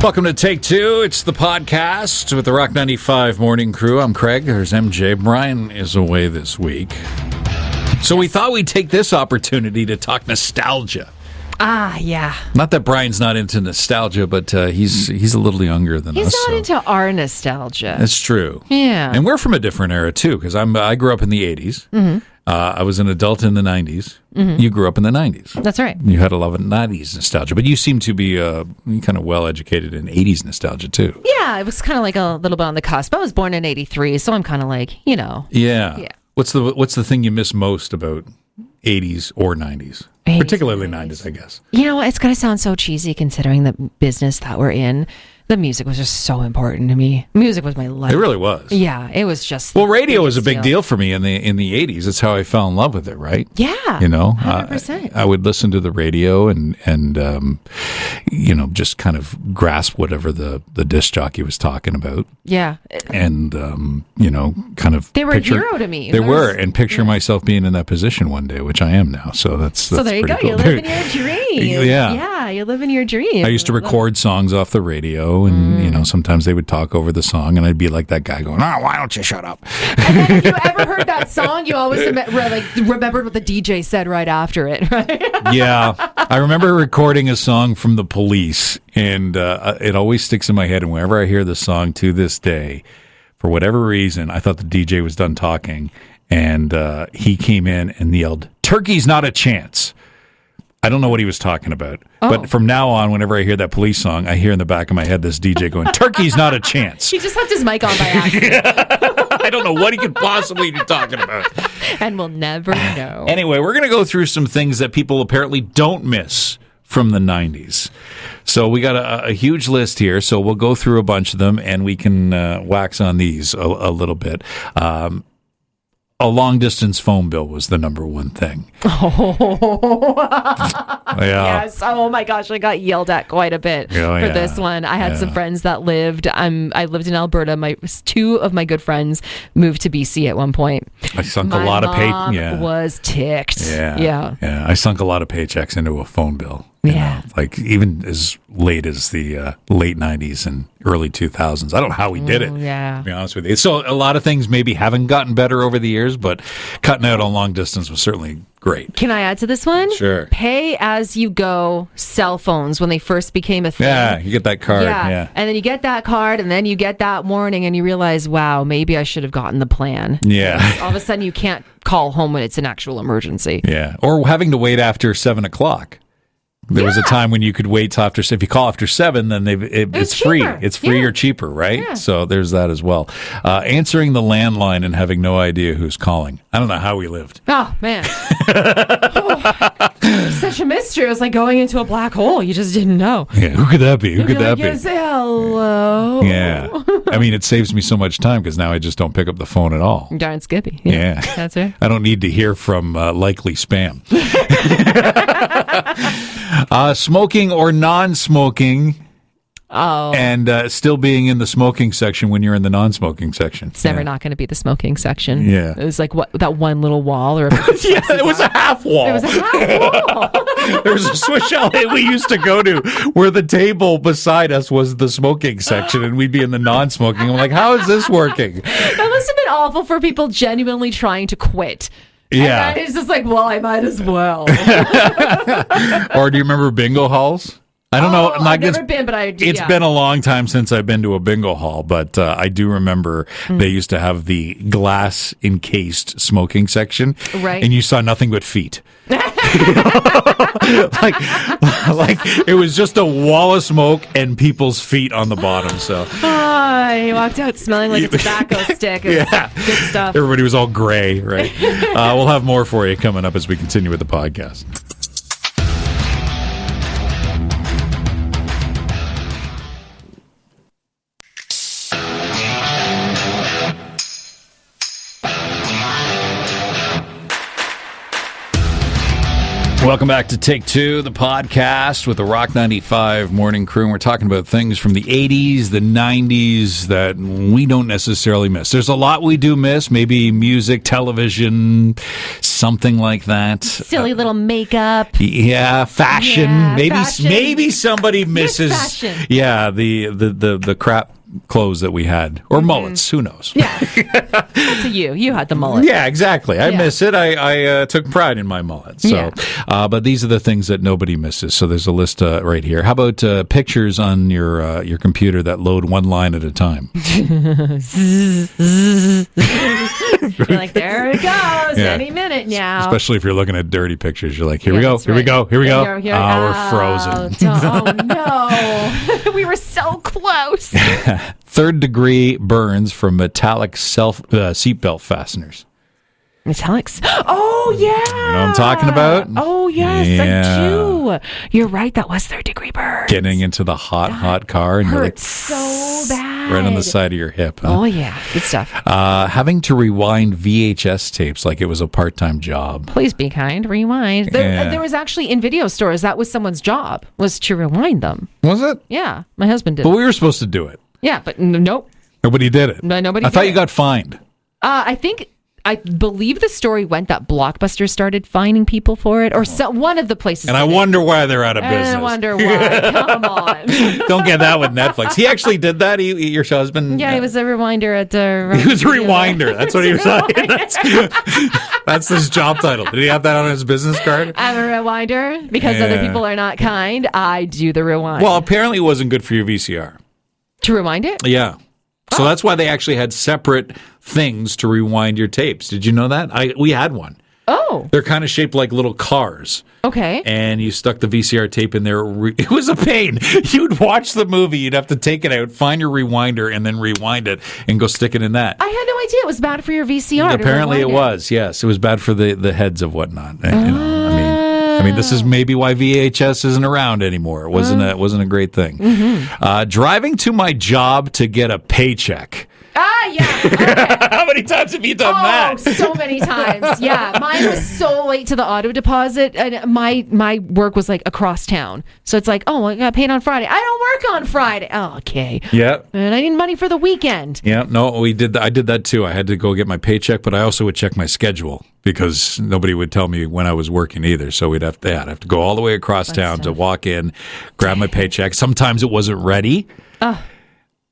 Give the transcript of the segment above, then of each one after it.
Welcome to Take Two. It's the podcast with the Rock 95 morning crew. I'm Craig. There's MJ. Brian is away this week. So we thought we'd take this opportunity to talk nostalgia. Ah, yeah. Not that Brian's not into nostalgia, but he's a little younger than us. He's not into our nostalgia. That's true. Yeah. And we're from a different era, too, because I grew up in the 80s. Mm-hmm. I was an adult in the 90s. Mm-hmm. You grew up in the 90s. That's right. You had a lot of 90s nostalgia, but you seem to be kind of well-educated in 80s nostalgia, too. Yeah, it was kind of like a little bit on the cusp. I was born in 83, so I'm kind of like, you know. Yeah. What's the thing you miss most about 80s or 90s? 80s, particularly 90s, I guess. You know, it's going to sound so cheesy considering the business that we're in. The music was just so important to me. Music was my life. It really was. Yeah, it was just. Well, radio was a big deal for me in the 80s. That's how I fell in love with it, right? Yeah. You know, 100%. I would listen to the radio and you know, just kind of grasp whatever the disc jockey was talking about. Yeah. And you know, kind of they were a hero to me. They were, and picture myself being in that position one day, which I am now. So that's there you go. Cool. You're living your dream. Yeah, you're living your dream. I used to record songs off the radio. And, you know, sometimes they would talk over the song, and I'd be like that guy going, "Oh, why don't you shut up?" And then if you ever heard that song, you always remembered what the DJ said right after it, right? Yeah. I remember recording a song from the Police, and it always sticks in my head. And whenever I hear the song to this day, for whatever reason, I thought the DJ was done talking, and he came in and yelled, "Turkey's not a chance." I don't know what he was talking about. But from now on, whenever I hear that Police song, I hear in the back of my head this DJ going, "Turkey's not a chance." He just left his mic on by accident. I don't know what he could possibly be talking about. And we'll never know. Anyway, we're going to go through some things that people apparently don't miss from the 90s. So we got a huge list here, so we'll go through a bunch of them, and we can wax on these a little bit. A long-distance phone bill was the number one thing. Oh, yeah. Yes. Oh, my gosh. I got yelled at quite a bit for this one. I had some friends that lived. I lived in Alberta. Two of my good friends moved to BC at one point. I sunk a lot of paychecks. Was ticked. Yeah. I sunk a lot of paychecks into a phone bill. You know, like even as late as the late 90s and early 2000s. I don't know how we did it, to be honest with you. So a lot of things maybe haven't gotten better over the years, but cutting out on long distance was certainly great. Can I add to this one? Sure. Pay as you go cell phones when they first became a thing. Yeah, you get that card. Yeah. And then you get that card, and then you get that warning, and you realize, wow, maybe I should have gotten the plan. Yeah. All of a sudden, you can't call home when it's an actual emergency. Yeah. Or having to wait after 7 o'clock. There was a time when you could wait till after. If you call after 7, then it's free. It's free or cheaper, right? Yeah. So there's that as well. Answering the landline and having no idea who's calling. I don't know how we lived. Oh man, such a mystery. It was like going into a black hole. You just didn't know. Yeah, who could that be? Who could that be? Say hello. Yeah, I mean, it saves me so much time because now I just don't pick up the phone at all. Darn Skippy. Yeah. That's right. I don't need to hear from likely spam. Smoking or non-smoking, and still being in the smoking section when you're in the non-smoking section. It's never not going to be the smoking section. Yeah, it was like that one little wall, or it was a half wall. It was a half wall. There was a Swiss chalet we used to go to where the table beside us was the smoking section, and we'd be in the non-smoking. I'm like, how is this working? That must have been awful for people genuinely trying to quit. Yeah. And it's just like, well, I might as well. Or do you remember bingo halls? I don't know. I've never been, but It's been a long time since I've been to a bingo hall, but I do remember they used to have the glass encased smoking section, right? And you saw nothing but feet. like it was just a wall of smoke and people's feet on the bottom. So he walked out smelling like a tobacco stick. Good stuff. Everybody was all gray, right? We'll have more for you coming up as we continue with the podcast. Welcome back to Take Two, the podcast with the Rock 95 Morning Crew. And we're talking about things from the 80s, the 90s that we don't necessarily miss. There's a lot we do miss, maybe music, television, something like that. Silly little makeup. Yeah, fashion. Yeah, maybe fashion. maybe somebody misses fashion. Yeah, the crap clothes that we had, or mullets, who knows. Yeah, that's you had the mullet. Yeah, exactly. I miss it. I took pride in my mullet. So, but these are the things that nobody misses. So there's a list right here. How about pictures on your computer that load one line at a time? You're like, there it goes, any minute now. Especially if you're looking at dirty pictures, you're like, here we go. We're frozen. Oh no, we were so close. Third-degree burns from metallic seatbelt fasteners. Metallics? Oh, yeah. You know what I'm talking about? Oh, yes, I do. You're right. That was third-degree burns. Getting into the hot car. And hurts so bad. Right on the side of your hip. Huh? Oh, yeah. Good stuff. Having to rewind VHS tapes like it was a part-time job. Please be kind. Rewind. There was actually, in video stores, that was someone's job, was to rewind them. Was it? Yeah. My husband did. But we were supposed to do it. Yeah, but nope. Nobody did it. No, nobody I did thought it. you got fined. I believe the story went that Blockbuster started fining people for it, or one of the places. And I wonder why they're out of business. I wonder why. Come on. Don't get that with Netflix. He actually did that. Your husband. Yeah, he was a rewinder at the. He was a rewinder. That's what he was saying. That's his job title. Did he have that on his business card? I'm a rewinder because other people are not kind. I do the rewind. Well, apparently it wasn't good for your VCR. To rewind it? Yeah. So that's why they actually had separate things to rewind your tapes. Did you know that? We had one. Oh. They're kind of shaped like little cars. Okay. And you stuck the VCR tape in there. It was a pain. You'd watch the movie. You'd have to take it out, find your rewinder, and then rewind it and go stick it in that. I had no idea it was bad for your VCR. Apparently it was, yes. It was bad for the heads of whatnot. I mean, this is maybe why VHS isn't around anymore. It wasn't a great thing. Mm-hmm. Driving to my job to get a paycheck. Ah, yeah. Okay. How many times have you done that? So many times. Yeah. Mine was so late to the auto deposit, and my work was like across town. So it's like, oh, I got paid on Friday. I don't work on Friday. Oh, okay. Yep. And I need money for the weekend. Yeah. No, I did that too. I had to go get my paycheck, but I also would check my schedule because nobody would tell me when I was working either. So I'd have to go all the way across town to walk in, grab my paycheck. Sometimes it wasn't ready.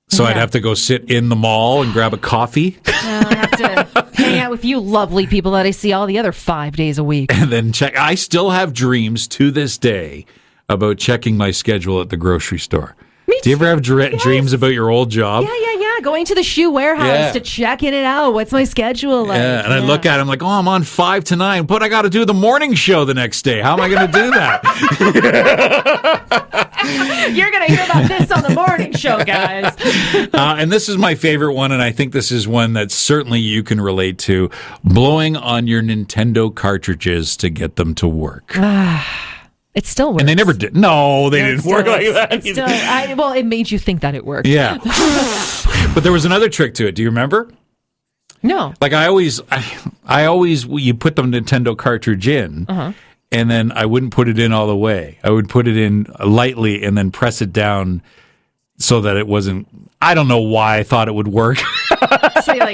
So I'd have to go sit in the mall and grab a coffee. I have to hang out with you lovely people that I see all the other 5 days a week. And then check. I still have dreams to this day about checking my schedule at the grocery store. Me too. Do you ever have dreams about your old job? Yeah. Going to the shoe warehouse to checking it out. What's my schedule like? Yeah, and I look at it, I'm like, I'm on 5 to 9, but I got to do the morning show the next day. How am I going to do that? You're going to hear about this on the morning show, guys. And this is my favorite one, and I think this is one that certainly you can relate to. Blowing on your Nintendo cartridges to get them to work. It still works. And they never did. No, they didn't work like that. It made you think that it worked. Yeah. But there was another trick to it. Do you remember? No. Like I always, you put the Nintendo cartridge in, and then I wouldn't put it in all the way. I would put it in lightly and then press it down so that it wasn't. I don't know why I thought it would work. So you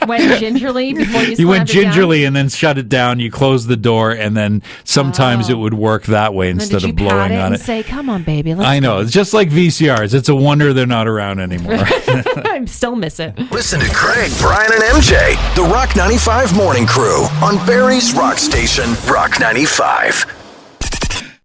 went gingerly before you. You went gingerly and then shut it down. You closed the door, and then sometimes it would work that way instead of blowing on it. Say, "Come on, baby." I know. It's just like VCRs. It's a wonder they're not around anymore. I still miss it. Listen to Craig, Brian, and MJ, the Rock 95 Morning Crew on Barrie's Rock Station, Rock 95.